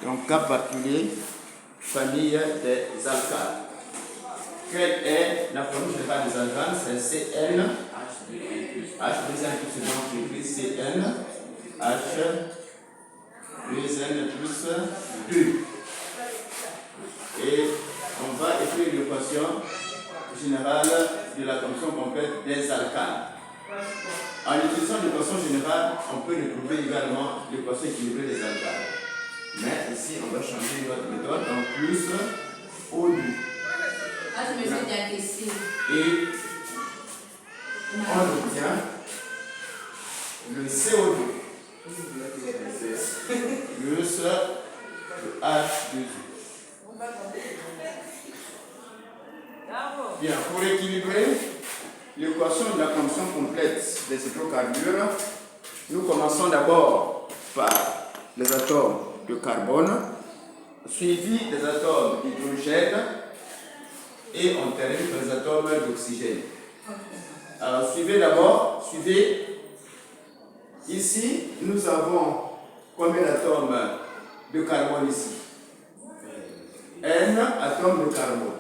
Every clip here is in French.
Donc, cas particulier, famille des alcanes. Quelle est la formule générale des alcanes? C'est Cn, H, 2n plus, donc j'écris Cn, H, 2n plus 2. Et on va écrire l'équation générale de la fonction complète des alcanes. En utilisant l'équation générale, on peut retrouver également l'équation équilibrée des alcanes. Mais ici, on va changer notre méthode, donc plus O2. Et on obtient le CO2 plus le H2O. Bien, pour équilibrer l'équation de la fonction complète des hydrocarbures, nous commençons d'abord par les atomes de carbone, suivi des atomes d'hydrogène, et on termine par les atomes d'oxygène. Alors, suivez. Ici, nous avons combien d'atomes de carbone ici? N atomes de carbone.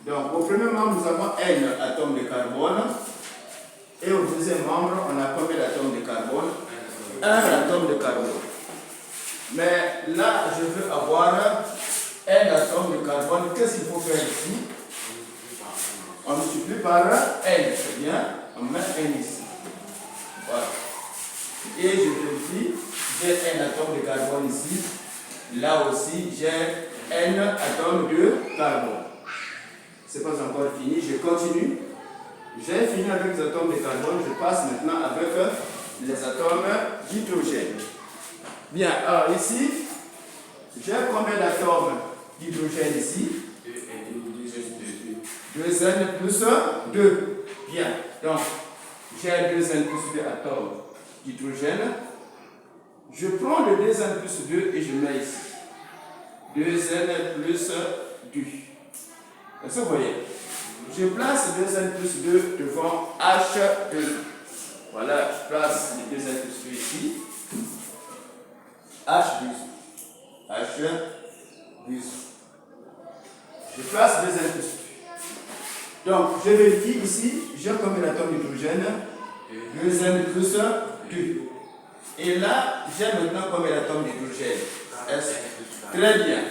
Donc, au premier membre, nous avons N atomes de carbone. Et au deuxième membre, on a combien d'atomes de carbone? 1 atome de carbone. Mais là, je veux avoir N atomes de carbone. Qu'est-ce qu'il faut faire ici? On multiplie par N. C'est bien. On met N ici. Voilà. Et je vérifie. J'ai N atomes de carbone ici. Là aussi, j'ai N atomes de carbone. C'est pas encore fini. Je continue. J'ai fini avec les atomes de carbone. Je passe maintenant avec les atomes d'hydrogène. Bien. Alors ici, j'ai combien d'atomes d'hydrogène ici? 2n plus 2. Bien. Donc, j'ai 2n plus 2 atomes d'hydrogène. Je prends le 2n plus 2 et je mets ici. 2n plus 2. Est-ce que vous voyez? Je place 2n plus 2 devant H2. Voilà, je place les 2n plus 2 ici. H2. H2. Je place 2n plus 2. Donc, je vérifie ici, j'ai combien d'atomes d'hydrogène? 2n plus 2. Et là, j'ai maintenant combien d'atomes d'hydrogène? Très bien.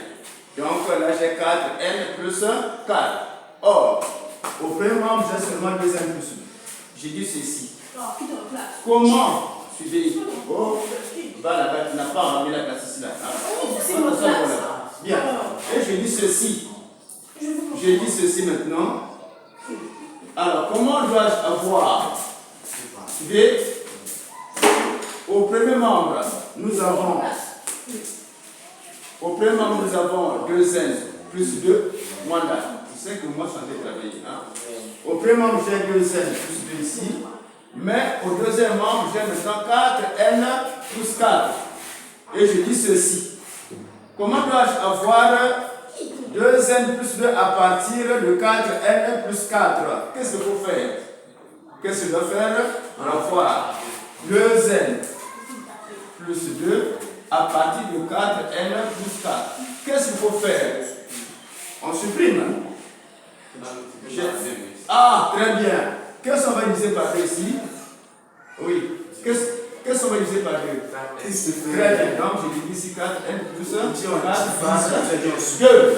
Donc là, j'ai 4n plus 4. Or, au premier membre, j'ai seulement 2n plus 2. J'ai dit ceci. Comment? Suivez. Oh, va là-bas, tu n'as pas enlevé la classe ici là. Bien. Et je dis ceci. Je dis ceci maintenant. Alors, comment dois-je avoir? Suivez. Au premier membre, nous avons 2n plus 2 moins d'A. Tu sais que moi, je suis en train de travailler. Hein? Au premier membre, j'ai 2n plus 2 ici. Mais au deuxième membre, j'ai maintenant 4n plus 4. Et je dis ceci. Comment dois-je avoir 2n plus 2 à partir de 4n plus 4? Qu'est-ce qu'il faut faire? Qu'est-ce qu'il doit faire? On va voir 2n plus 2 à partir de 4n plus 4. Qu'est-ce qu'il faut faire? On supprime. Ah, très bien. Qu'est-ce qu'on va diviser par 2 ici? Oui. Qu'est-ce qu'on va diviser par 2? Très bien. Donc, je divise ici 4n plus 4 plus 2.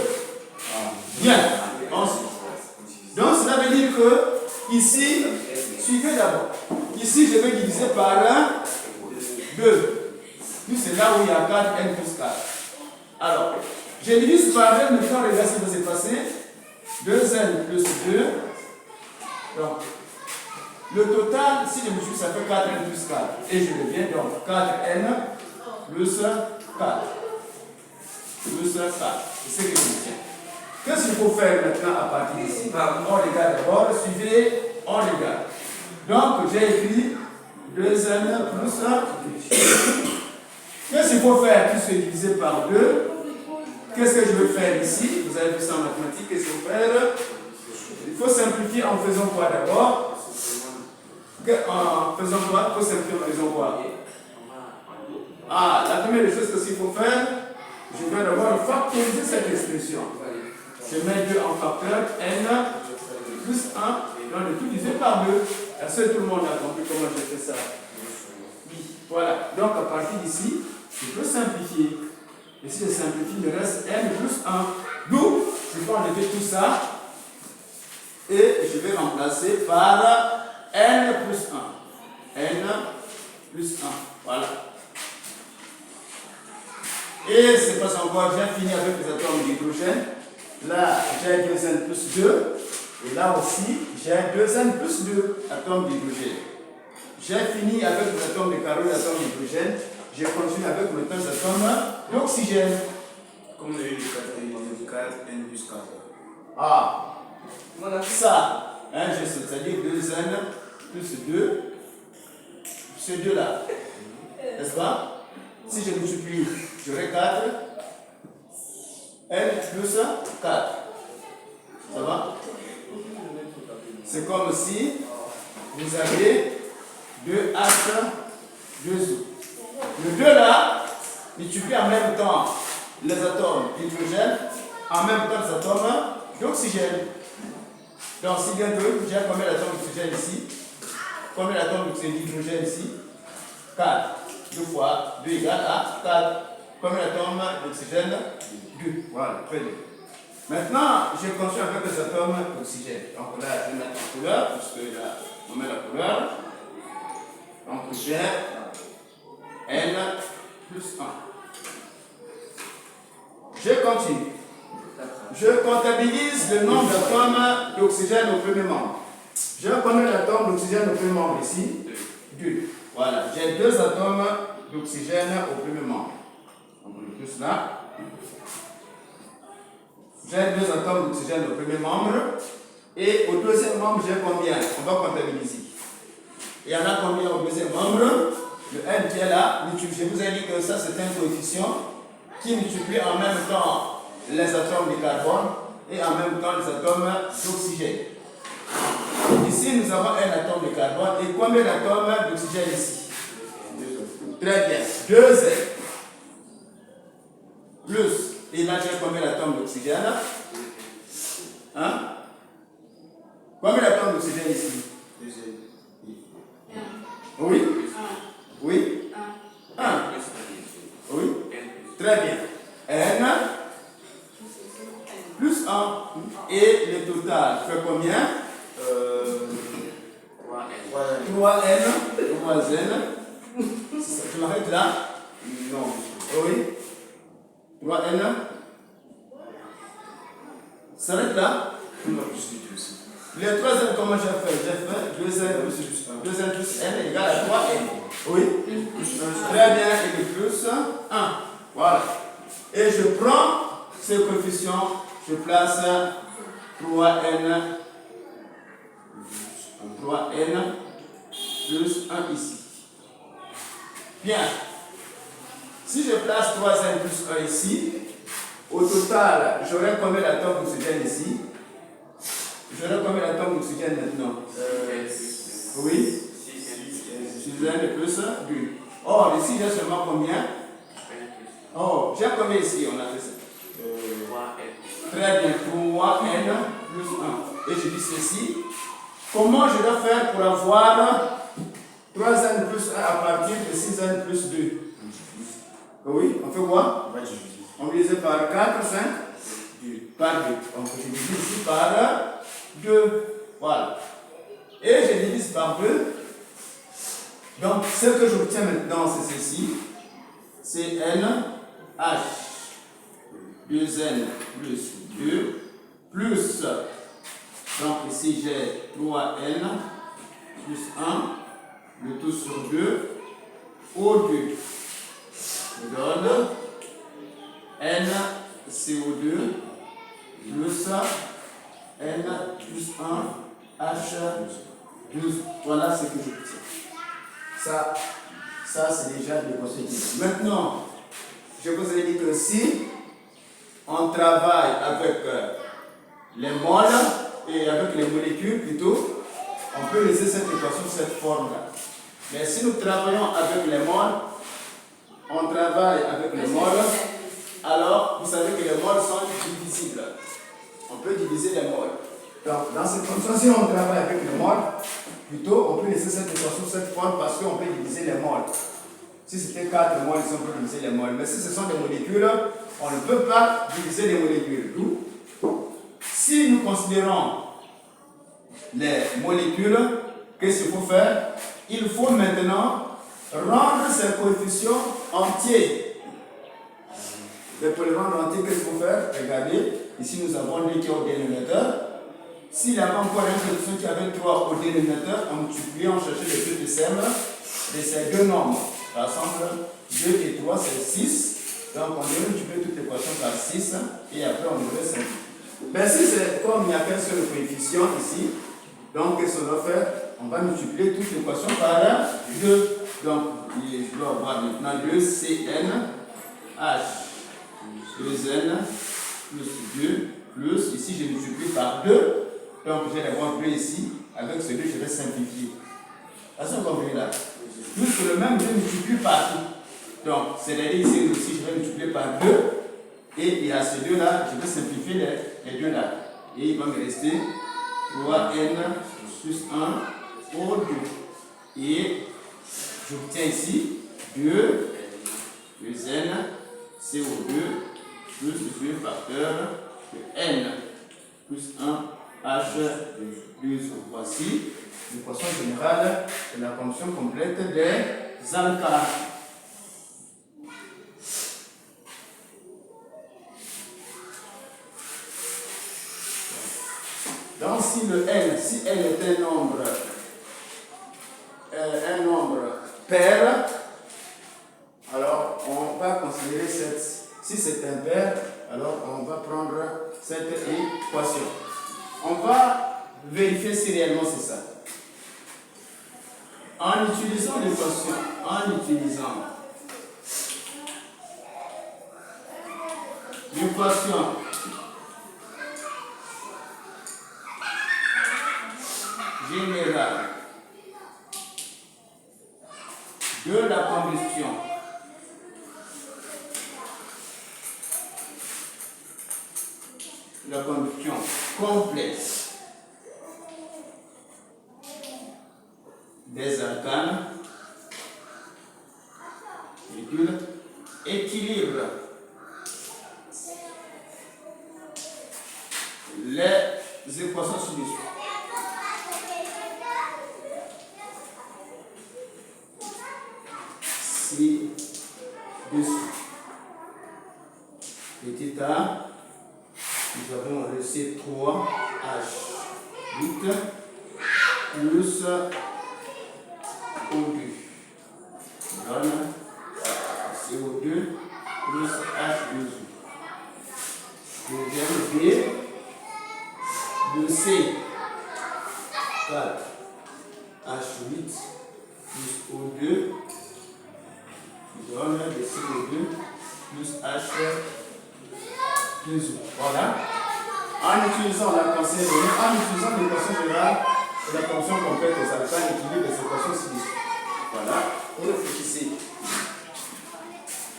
Bien. Ensuite. Donc, cela veut dire que ici, suivez d'abord. Ici, je vais diviser par 2. Puis c'est là où il y a 4n plus 4. Alors, je divise par 2, maintenant, regardez ce qui va se passer. 2n plus 2. Donc, le total, si je multiplie, ça fait 4n plus 4. Et je reviens donc 4n plus 4. Plus 4. C'est ce que je tiens. Qu'est-ce qu'il faut faire maintenant à partir d'ici? On regarde d'abord, suivez, on regarde. Donc, j'ai écrit 2n plus 1. Qu'est-ce qu'il faut faire puisque divisé par 2? Qu'est-ce que je vais faire ici? Vous avez vu ça en mathématiques. Qu'est-ce qu'il faut faire? Il faut simplifier en faisant quoi d'abord? Faisons quoi? Faut simplifier, faisons quoi? Ah, la première des choses que qu'il faut faire, je vais d'abord factoriser cette expression. Je mets 2 en facteur, n plus 1, et on est tout divisé par 2. Est-ce que tout le monde a compris comment je fais ça? Oui. Voilà. Donc à partir d'ici, je peux simplifier. Et si je simplifie, il me reste n plus 1. D'où, je peux enlever tout ça. Et je vais remplacer par n plus 1. n plus 1. Voilà. Et c'est pas encore, j'ai fini avec les atomes d'hydrogène. Là, j'ai 2n plus 2. Et là aussi, j'ai 2n plus 2 atomes d'hydrogène. J'ai fini avec les atomes de carbone et les atomes d'hydrogène. Je continue avec mes atomes d'oxygène. Comme on a eu le 4, n plus 4. Ah, voilà ça. Hein, c'est-à-dire 2n plus 2. Ce 2 là. N'est-ce pas? Si je multiplie, j'aurai 4. N plus 4. Ça va? C'est comme si vous avez 2 H, 2 O. Le 2 là, multiplie en même temps les atomes d'hydrogène, en même temps les atomes d'oxygène. Donc, si bien que j'ai combien d'atomes d'oxygène ici? Combien d'atomes d'hydrogène ici? 4. 2 fois 2 égale à 4. Combien d'atomes d'oxygène? 2. Voilà, très bien. Maintenant, je continue avec les atomes d'oxygène. Donc là, je vais mettre la couleur, puisque là, on met la couleur. Donc j'ai N plus 1. Je continue. Je comptabilise le nombre d'atomes d'oxygène au premier membre. J'ai combien d'atomes d'oxygène au premier membre ici? 2. Voilà, j'ai 2 atomes d'oxygène au premier membre. Donc le plus là. J'ai 2 atomes d'oxygène au premier membre. Et au deuxième membre, j'ai combien? On va comptabiliser. Il y en a combien au deuxième membre? Le n qui est là, je vous ai dit que ça c'est un coefficient qui multiplie en même temps les atomes de carbone et en même temps les atomes d'oxygène. Ici nous avons un atome de carbone et combien d'atomes d'oxygène ici? 2. Très bien. 2n. Plus, et là j'ai combien d'atomes d'oxygène? Hein? Combien d'atomes d'oxygène ici? 2n. Oui? Oui? 1. Oui? Très bien. N plus 1. Et le total fait combien? 3n. 3n. Tu m'arrêtes là? Non. Oui? 3n. Ça s'arrête là? Non, plus du tout aussi. Les 3n, comment j'ai fait? J'ai fait 2n plus n égale à 3n. Oui? Très bien, et le plus 1. Voilà. Et je prends ce coefficient, je place 3n plus 1 ici. Bien. Si je place 3n plus 1 ici, au total, j'aurai combien d'atomes d'oxygène ici? J'aurai combien d'atomes d'oxygène maintenant? Oui? 6n plus 2. Or, ici, j'ai seulement combien? Oh, j'ai combien ici? On a fait ça. Très bien, 3n plus 1. Et je dis ceci. Comment je dois faire pour avoir 3n plus 1 à partir de 6n plus 2? Oui, on fait quoi? On divise par 4, 5? Par 2. Donc je divise ici par 2. Voilà. Et je divise par 2. Donc ce que j'obtiens maintenant, c'est ceci. C'est N, H, 2N plus 2, plus, donc ici j'ai 3N plus 1, le tout sur 2, au 2. Je donne N CO2 plus N plus 1 H 12. Voilà ce que j'obtiens. Ça c'est déjà le conséquences. Maintenant, je vous ai dit que si on travaille avec les moles et avec les molécules plutôt, on peut laisser cette équation sous cette forme-là. Mais si nous travaillons avec les moles, on travaille avec les moles, alors vous savez que les moles sont divisibles. On peut diviser les moles. Donc, dans cette condition, si on travaille avec les moles, plutôt, on peut laisser cette équation sous cette forme parce qu'on peut diviser les moles. Si c'était 4 moles, on peut diviser les moles. Mais si ce sont des molécules, on ne peut pas diviser les molécules. Si nous considérons les molécules, qu'est-ce qu'il faut faire? Il faut maintenant rendre ces coefficients entiers. Et pour les rendre entiers, qu'est-ce qu'il faut faire? Regardez, ici nous avons 2 qui est au dénominateur. S'il y avait encore un coefficient qui avait 3 au dénominateur, on multiplie, on cherchait le plus de ces deux nombres. Par exemple, 2 et 3, c'est 6. Donc on devait multiplier toute l'équation par 6 et après on devait simplifier. Mais si c'est comme il n'y a qu'un seul coefficient ici, donc qu'est-ce qu'on doit faire? On va multiplier toute l'équation par 2. Donc je dois avoir maintenant 2Cn H 2N plus 2 plus, ici je multiplie par 2. Donc je vais avoir 2 ici. Avec ce 2, je vais simplifier. Est-ce que vous comprenez là? Plus le même, je multiplie partout. Donc, c'est-à-dire ici aussi, je vais multiplier par 2. Et il y a ces deux-là, je vais simplifier les deux là. Et il va me rester 3n plus 1 au 2. Et j'obtiens ici 2 plus n CO2 plus le facteur de n plus 1 H plus. Voici l'équation générale de la fonction complète des alcanes. Donc si le n, si n est un nombre pair, alors on va considérer si c'est un pair, alors on va prendre cette équation. On va vérifier si réellement c'est ça. En utilisant l'équation, générale de la combustion complexe des alcanes équilibre les équations ci-dessus. Petit a, nous avons le C3H8 plus O2 donne CO2 plus H2O. Deuxième B, le C4H8 plus O2 donne le CO2 plus H2O. Voilà. En utilisant l'équation générale de la fonction complète des alcanes, équilibre des équations ci-dessus. Voilà. Vous réfléchissez.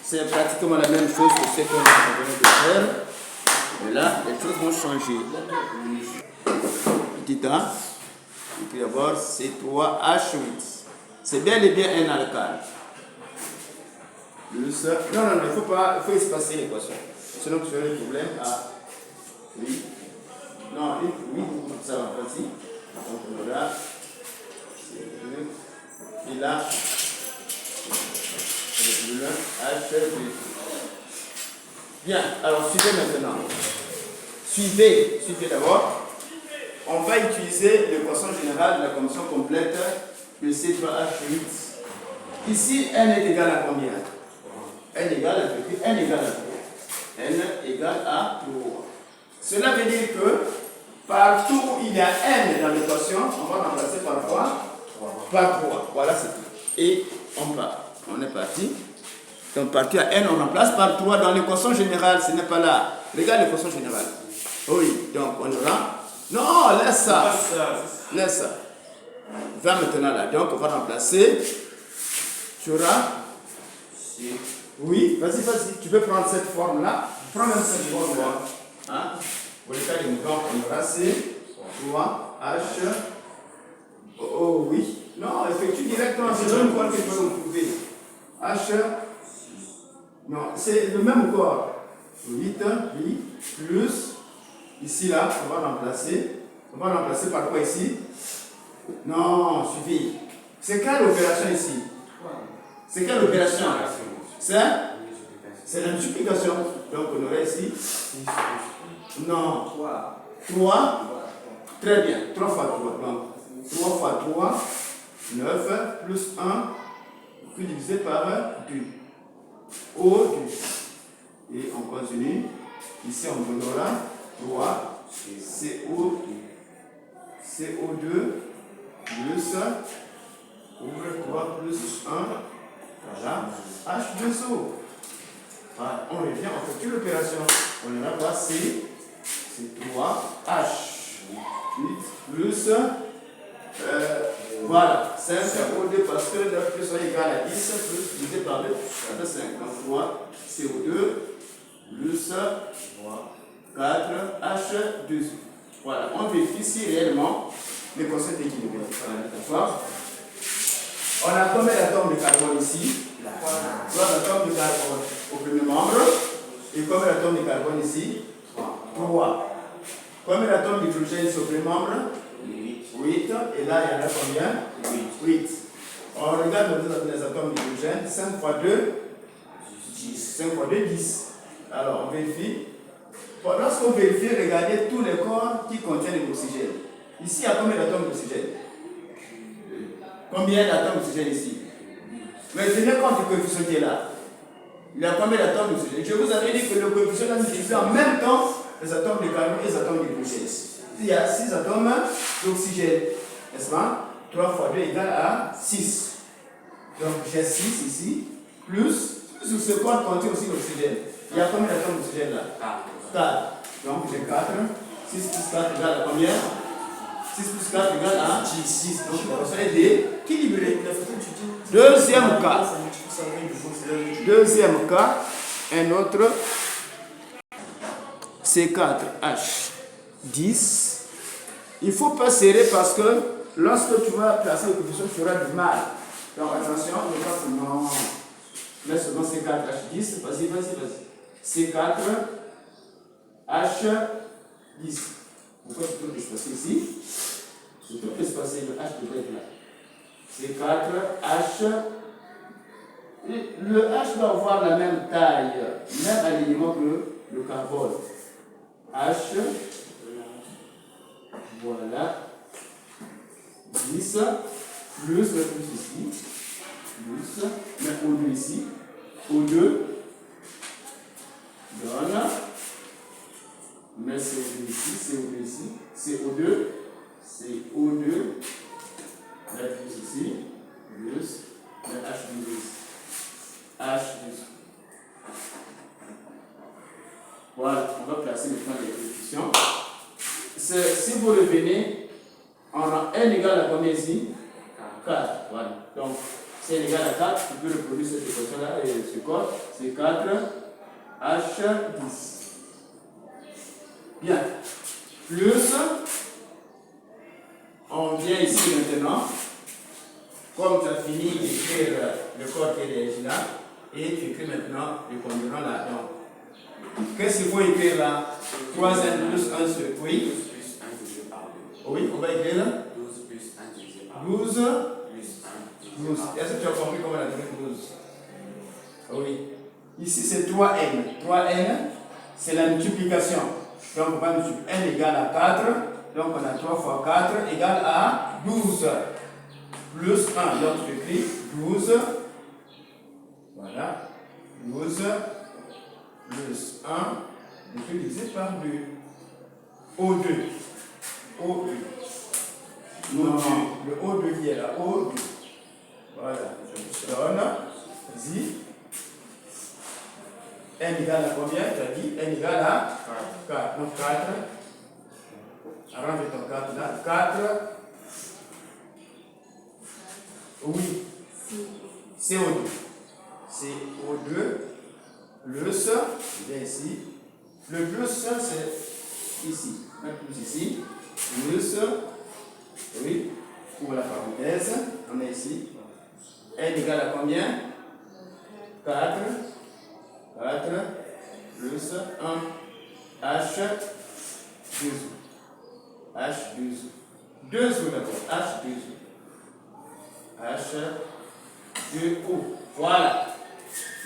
C'est pratiquement la même chose que ce qu'on vient de faire. Mais là, les choses vont changer. Petit a. Et puis d'abord, C3H8. C'est bel et bien un alcane. Non, il faut espacer l'équation. Sinon, tu as le problème à. Oui. Non, oui, ça va passer. Donc voilà. Et là, le H2. Bien, alors suivez maintenant. Suivez d'abord. On va utiliser l'équation générale de la combustion complète de C3H8. Ici, n est égal à combien? N égale à 3. N égale à 3. Cela veut dire que partout où il y a n dans l'équation, on va remplacer par quoi? Par 3. Voilà, c'est tout. Et on part. On est parti. Donc, partout à n, on remplace par 3 dans l'équation générale. Ce n'est pas là. Regarde l'équation générale. Oui, donc on aura. Non, laisse ça. Va maintenant là. Donc, on va remplacer. Tu auras. Oui, vas-y. Tu peux prendre cette forme-là. Prends même cette forme-là. Hein? Pour les cas de mouvement, on aura C, 3, H. Oh oui. Non, effectue directement. C'est le même corps que tu peux retrouver. H. Non, c'est le même corps. 8, oui, plus. Ici, là, on va remplacer. On va remplacer par quoi ici? Non, suffit. C'est quelle opération ici? C'est quelle opération? C'est la multiplication. Donc, on aurait ici. Non. 3. Très bien. 3 fois 3. Donc, 3 fois 3, 9, plus 1, puis divisé par 2. O2. Et on continue. Ici, on donnera 3 CO2 plus 3 plus 1. Voilà. H2O. Voilà. On revient, on fait toute l'opération. On aura quoi? C. C'est 3 H. 8 plus. Voilà. 5 CO2 parce que 9 plus 1 égale à 10 plus divisé par 2. Ça fait 5. Donc 3 CO2 plus 4 H2. Voilà. On vérifie si réellement les concepts équilibrés. D'accord? On a combien d'atomes de carbone ici? 3 atomes de carbone au premier membre. Et combien d'atomes de carbone ici? 3. Combien d'atomes d'hydrogène ici au premier membre? 8. Et là, il y en a combien? 8. On regarde les atomes d'hydrogène. 5 fois 2, 10. 5 fois 2, 10. Alors, on vérifie. Bon, lorsqu'on vérifie, regardez tous les corps qui contiennent de l'oxygène. Ici, il y a combien d'atomes d'oxygène? Combien d'atomes d'oxygène ici? Mais tenez compte du coefficient qui est là. Il y a combien d'atomes d'oxygène? Je vous avais dit que le coefficient est utilisé en même temps les atomes de carbone et les atomes d'hydrogène. Il y a 6 atomes d'oxygène, n'est-ce pas? 3 fois 2 égale à 6. Donc j'ai 6 ici, plus sur ce corps contient aussi l'oxygène. Il y a combien d'atomes d'oxygène là? 4. Donc j'ai 4. 6 plus 4 égale à combien? 6 plus 4 égale à 6. Donc l'équation est équilibrée. Deuxième cas. Deuxième cas, un autre C4H10. Il ne faut pas serrer parce que lorsque tu vas placer le coefficient, tu auras du mal. Donc attention, ne pas seulement. Là seulement C4H10. Vas-y. C4H10. Pourquoi tu peux l'espacer ici? Tu peux l'espacer, le H devrait être là. C4H. Le H doit avoir la même taille, même alignement que le carbone. H. Voilà. 10 plus le plus ici. Plus. Mais O2 ici. O2 donne. Mais CO2 ici, CO2 ici, CO2, la plus ici, plus, le H2 ici, H2. Voilà, on va placer maintenant les coefficients. Si vous revenez, on a n égale à combien ici? 4. Voilà. Donc, c'est n égale à 4, tu peux reproduire cette équation-là et ce code, c'est 4 H10. Bien. Plus, on vient ici maintenant, comme tu as fini d'écrire le code qui est là, et tu écris maintenant le combinant là. Donc, qu'est-ce qu'il faut écrire là? 3n plus 1 sur oui. Oui, on va écrire là. 12 plus 1 divisé par 12 plus 1 12. Est-ce que tu as compris comment on a écrit 12? Oui. Ici c'est 3n. 3n, c'est la multiplication. Donc on va multiplier n égale à 4. Donc on a 3 fois 4 égale à 12. Plus 1. Donc tu écris 12. Voilà. 12 plus 1. Et puis divisé par 2. O2. O2. Non, le O2 qui est là. O2. Voilà. Je donne. Vas-y. N égale à combien? Tu as dit N égale à 4. Donc 4. Arrange ton 4 là. 4 Oui. CO2. CO2 plus, bien ici. Le plus, c'est ici. Un plus ici. Plus, oui, pour la parenthèse, on est ici. N égale à combien? 4. 4 plus 1. H, 2O. H, 2O. 2O d'abord. H, 2O. H, 2O. Voilà.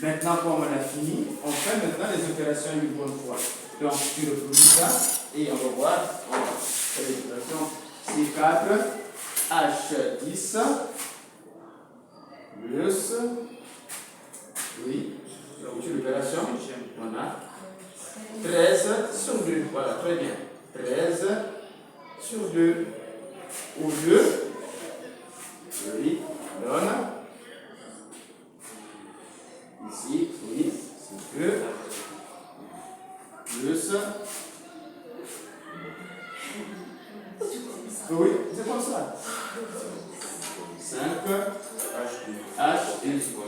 Maintenant, comme on a fini, on fait maintenant les opérations une bonne fois. Donc, tu reproduis ça et on va voir. On va faire les opérations. C4, H10 plus, oui, l'opération, on a 13 sur 2. Voilà, très bien. 13 sur 2. Ou 2, oui, donne. Ici, oui, c'est 2. Plus. Oui, c'est comme ça. 5. H,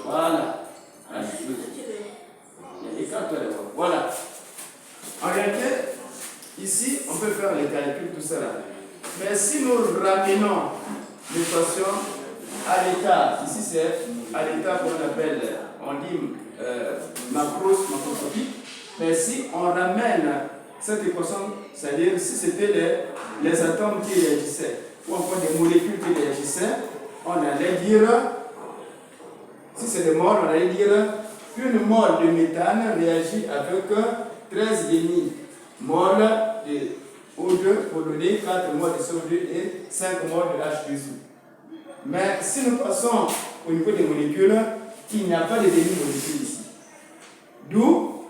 voilà. H, écarte-toi d'abord. Voilà. En réalité, ici, on peut faire les calculs, tout ça là. Mais si nous ramenons l'équation à l'état, ici c'est à l'état qu'on appelle, on dit macroscopique, mais si on ramène cette équation, c'est-à-dire si c'était les atomes qui réagissaient, ou encore des molécules qui réagissaient, on allait dire, si c'est des moles, on allait dire qu'une mole de méthane réagit avec 13,5 moles de O2 pour donner 4 moles de CO2 et 5 moles de H2O. Mais si nous passons au niveau des molécules, il n'y a pas de demi-molécules ici. D'où,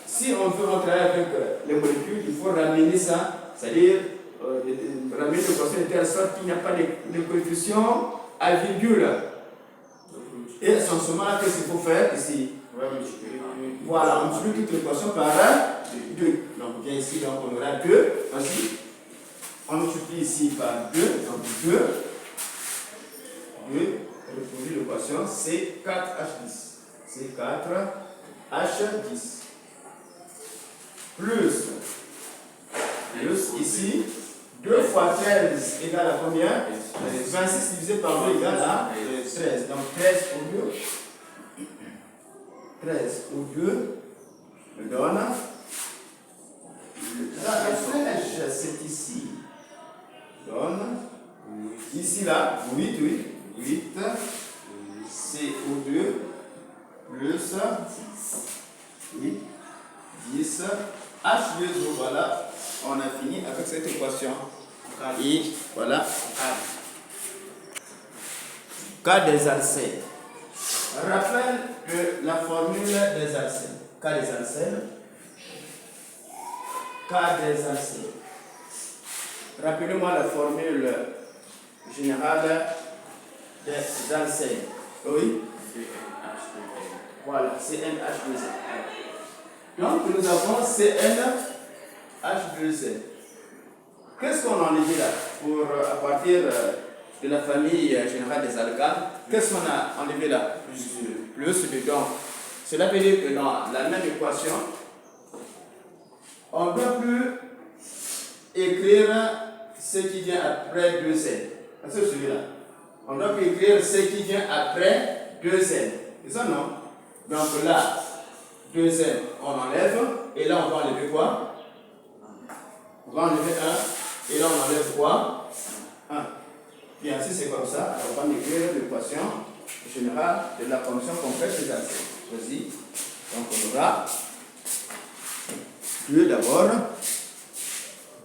si on veut travailler avec les molécules, il faut ramener ça, c'est-à-dire ramener l'équation de telle sorte qu'il n'y a pas de coefficient à virgule. Et essentiellement, qu'est-ce qu'il faut faire ici? Voilà, on multiplie toute l'équation par 2. Donc, bien ici, donc on aura 2. Voici. On multiplie ici par 2. Donc, 2. 2. Reproduit l'équation C4H10. C4H10. Plus ici, 2 fois 13 égale à combien? 26 divisé par 2 égale à 13. Donc 13 au 2. 13 au 2 me donne. La flèche, c'est ici. Donne. Ici, là, 8, oui. 8. CO2 plus 8, 10. H2O, voilà. On a fini avec cette équation. Et voilà. Cas des alcènes. Rappel de la formule des alcènes. Cas des alcènes. Cas des alcènes. Rappelez-moi la formule générale des alcènes. Oui. Voilà, CnH2n. Donc nous avons CnH2n. Qu'est-ce qu'on a enlevé là à partir de la famille générale des alcanes? Qu'est-ce qu'on a enlevé là? Plus dedans. Cela veut dire que dans la même équation, on ne peut plus écrire ce qui vient après 2n. C'est celui-là. On doit plus écrire ce qui vient après 2n. C'est ça, non? Donc là, 2n, on enlève. Et là, on va enlever quoi? On va enlever 1. Et là, on enlève quoi? 1. Bien, si c'est comme ça, alors on va écrire l'équation générale de la fonction complète des alcènes. Vas-y. Donc, on aura 2 d'abord.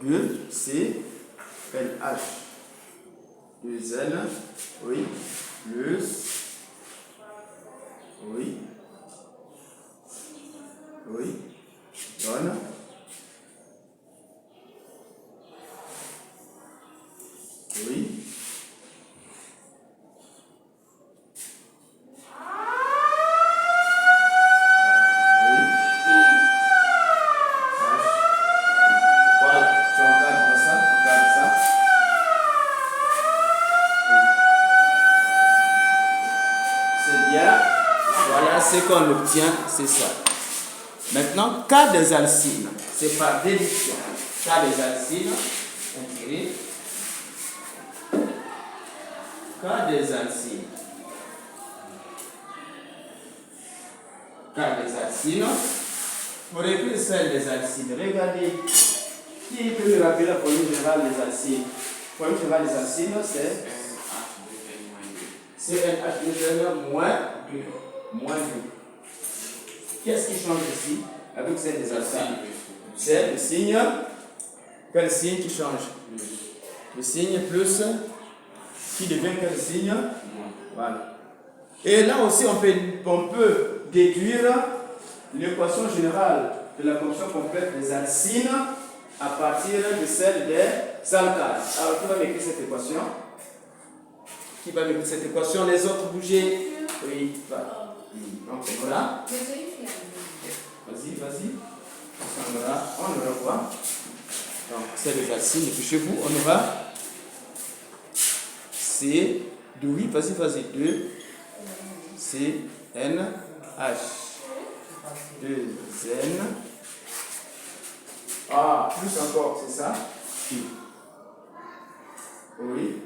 2, C, NH. 2N, oui, plus, oui, donne, oui, Voilà ce qu'on obtient, c'est ça. Maintenant, cas des alcynes, c'est par déduction. Cas des alcynes, intérêt. Cas des alcynes. Cas des alcynes. Pour écrire celle des alcynes, regardez. Qui peut me rappeler la formule générale des alcynes? La formule générale des alcynes, c'est NH2N moins 2. Moins 2. Qu'est-ce qui change ici avec celle des alcynes? C'est le signe. Quel signe qui change? Le signe plus qui devient quel signe? Voilà. Et là aussi, on peut déduire l'équation générale de la composition complète des alcynes à partir de celle des alcanes. Alors, qui va m'écrire cette équation? Qui va m'écrire cette équation? Les autres, bougez. Oui, voilà. Donc, voilà. Vas-y. On aura quoi? Donc, c'est les alcynes. Et puis chez vous, on aura C, de oui, vas-y, 2, C, N, H, 2, N. Ah, plus encore, c'est ça? Oui.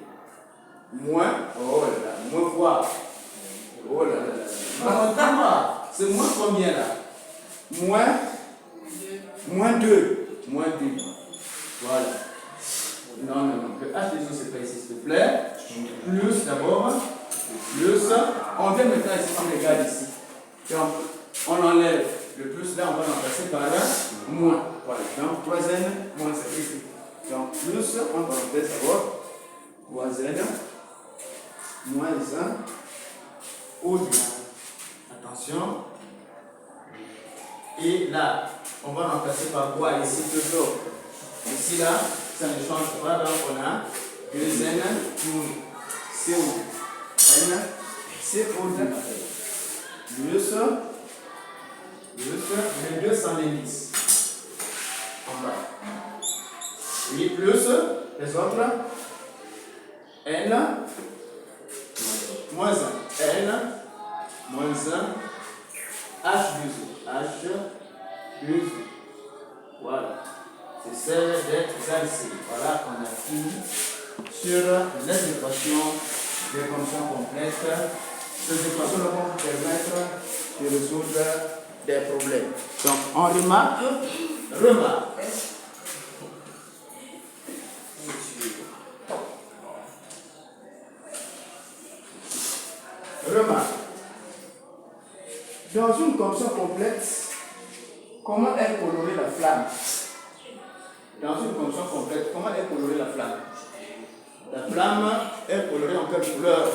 Moins, oh là là, moins quoi? Oh là là là. Non, c'est moins combien là? Moins 2. Moins 2. Voilà. Non. Le H des c'est pas ici, s'il te plaît. Plus d'abord. Plus. On vient maintenant ici, on regarde ici. Donc, on enlève le plus là, on va remplacer par un moins. Voilà. Donc, 3n moins c'est ici. Donc, plus, on va remplacer d'abord 3n moins 1 au 2. Attention. Et là, on va remplacer par quoi ici toujours? Ici là, ça ne change pas, donc on a 2n CO. N, CO2. Les deux sont les 10. En bas. Et plus les autres. N, moins 1. N, moins 1. H2. Voilà. C'est celle des alcynes. Voilà qu'on a fini sur les équations des fonctions complètes. Ces équations vont vous permettre de résoudre des problèmes. Donc, on remarque. Dans une composition complète, comment est colorée la flamme? Dans une composition complète, comment est colorée la flamme? La flamme est colorée en quelle couleur?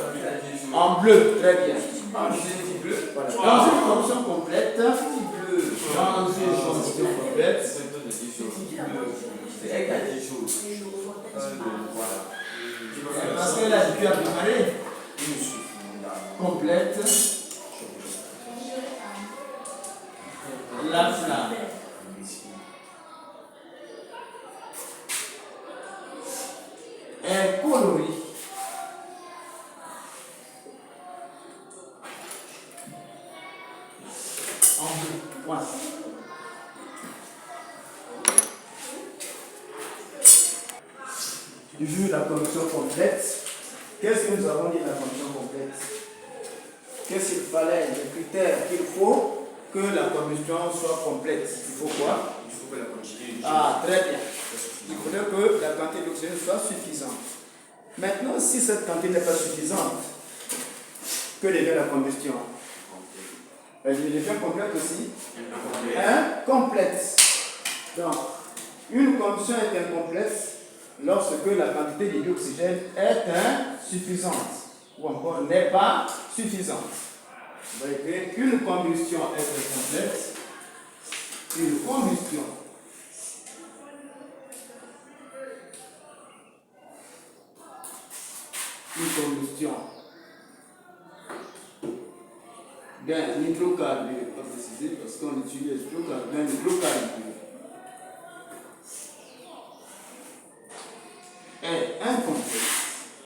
En bleu, très bien. Voilà. Dans une composition complète, parce qu'elle a dû préparer complète la flamme. Est colorée en bleu. Voilà. Vu la composition complète, qu'est-ce que nous avons dit de la composition complète? Qu'est-ce qu'il fallait, les critères qu'il faut que la combustion soit complète? Il faut quoi? Il faut que la quantité. Ah, très bien. Il faudrait que la quantité d'oxygène soit suffisante. Maintenant, si cette quantité n'est pas suffisante, que devient la combustion? Elle devient complète aussi? Incomplète. Donc, une combustion est incomplète lorsque la quantité de dioxygène est insuffisante ou encore n'est pas suffisante. On va écrire une combustion est incomplète. Une combustion d'un hydrocarbure, pas précisé parce qu'on utilise d'un hydrocarbure